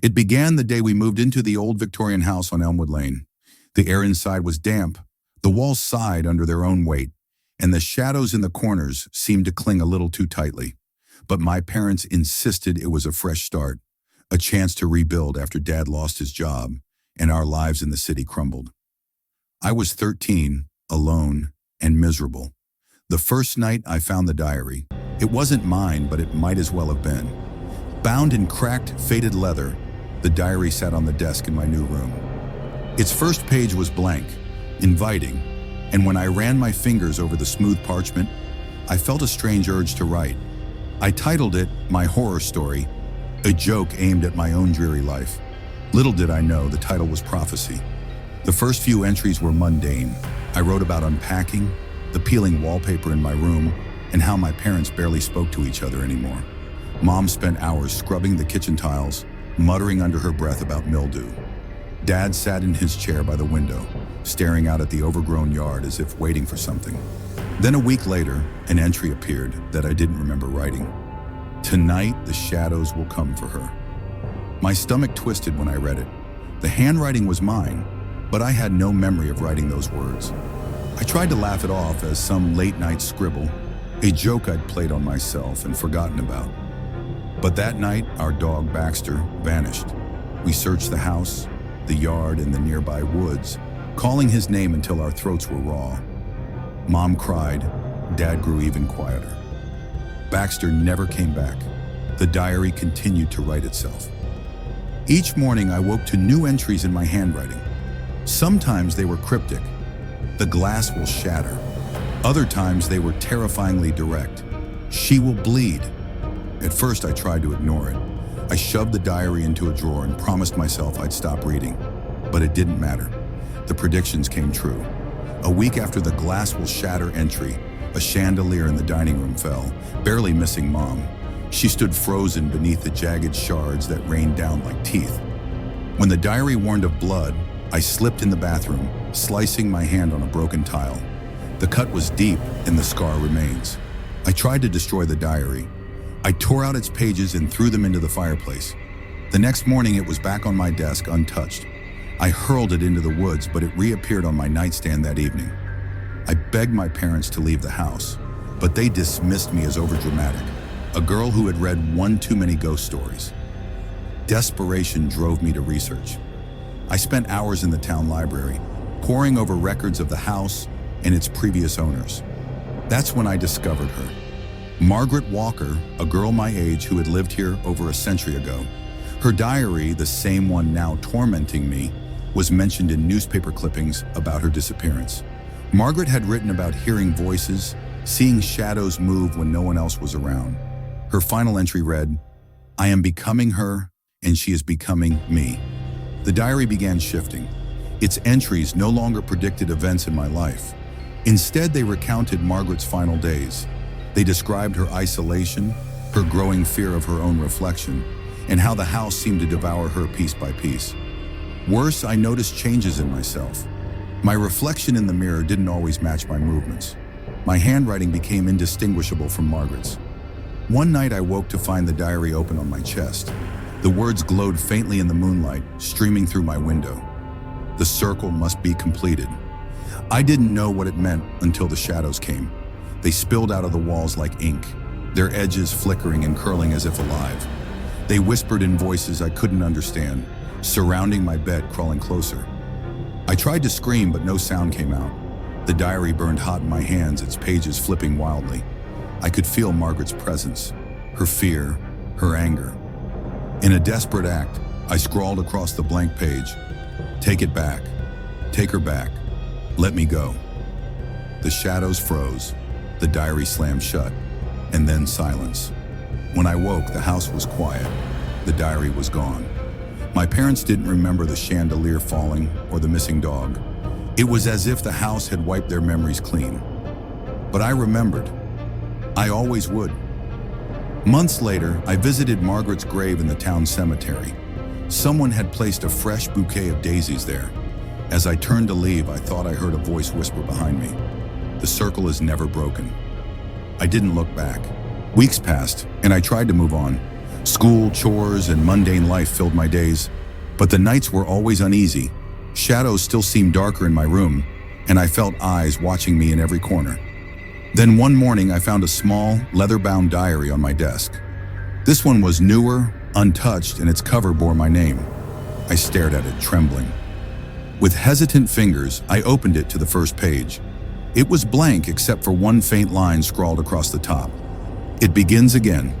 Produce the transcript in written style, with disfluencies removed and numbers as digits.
It began the day we moved into the old Victorian house on Elmwood Lane. The air inside was damp, the walls sighed under their own weight, and the shadows in the corners seemed to cling a little too tightly. But my parents insisted it was a fresh start, a chance to rebuild after Dad lost his job and our lives in the city crumbled. I was 13, alone, and miserable. The first night I found the diary. It wasn't mine, but it might as well have been. Bound in cracked, faded leather, the diary sat on the desk in my new room. Its first page was blank, inviting, and when I ran my fingers over the smooth parchment, I felt a strange urge to write. I titled it My Horror Story, a joke aimed at my own dreary life. Little did I know the title was prophecy. The first few entries were mundane. I wrote about unpacking, the peeling wallpaper in my room, and how my parents barely spoke to each other anymore. Mom spent hours scrubbing the kitchen tiles, muttering under her breath about mildew. Dad sat in his chair by the window, staring out at the overgrown yard as if waiting for something. Then a week later, an entry appeared that I didn't remember writing. Tonight, the shadows will come for her. My stomach twisted when I read it. The handwriting was mine, but I had no memory of writing those words. I tried to laugh it off as some late-night scribble, a joke I'd played on myself and forgotten about. But that night, our dog Baxter vanished. We searched the house, the yard, and the nearby woods, calling his name until our throats were raw. Mom cried. Dad grew even quieter. Baxter never came back. The diary continued to write itself. Each morning, I woke to new entries in my handwriting. Sometimes they were cryptic. The glass will shatter. Other times they were terrifyingly direct. She will bleed. At first, I tried to ignore it. I shoved the diary into a drawer and promised myself I'd stop reading. But it didn't matter. The predictions came true. A week after the glass will shatter entry, a chandelier in the dining room fell, barely missing Mom. She stood frozen beneath the jagged shards that rained down like teeth. When the diary warned of blood, I slipped in the bathroom, slicing my hand on a broken tile. The cut was deep and the scar remains. I tried to destroy the diary. I tore out its pages and threw them into the fireplace. The next morning it was back on my desk untouched. I hurled it into the woods, but it reappeared on my nightstand that evening. I begged my parents to leave the house, but they dismissed me as overdramatic, a girl who had read one too many ghost stories. Desperation drove me to research. I spent hours in the town library, poring over records of the house and its previous owners. That's when I discovered her. Margaret Walker, a girl my age who had lived here over a century ago. Her diary, the same one now tormenting me, was mentioned in newspaper clippings about her disappearance. Margaret had written about hearing voices, seeing shadows move when no one else was around. Her final entry read, "I am becoming her, and she is becoming me." The diary began shifting. Its entries no longer predicted events in my life. Instead, they recounted Margaret's final days. They described her isolation, her growing fear of her own reflection, and how the house seemed to devour her piece by piece. Worse, I noticed changes in myself. My reflection in the mirror didn't always match my movements. My handwriting became indistinguishable from Margaret's. One night I woke to find the diary open on my chest. The words glowed faintly in the moonlight, streaming through my window. The circle must be completed. I didn't know what it meant until the shadows came. They spilled out of the walls like ink, their edges flickering and curling as if alive. They whispered in voices I couldn't understand, surrounding my bed, crawling closer. I tried to scream, but no sound came out. The diary burned hot in my hands, its pages flipping wildly. I could feel Margaret's presence, her fear, her anger. In a desperate act, I scrawled across the blank page, "Take it back. Take her back. Let me go." The shadows froze, the diary slammed shut, and then silence. When I woke, the house was quiet. The diary was gone. My parents didn't remember the chandelier falling or the missing dog. It was as if the house had wiped their memories clean. But I remembered. I always would. Months later, I visited Margaret's grave in the town cemetery. Someone had placed a fresh bouquet of daisies there. As I turned to leave, I thought I heard a voice whisper behind me, "The circle is never broken." I didn't look back. Weeks passed, and I tried to move on. School, chores, and mundane life filled my days, but the nights were always uneasy. Shadows still seemed darker in my room, and I felt eyes watching me in every corner. Then one morning I found a small, leather-bound diary on my desk. This one was newer, untouched, and its cover bore my name. I stared at it, trembling. With hesitant fingers, I opened it to the first page. It was blank except for one faint line scrawled across the top. It begins again.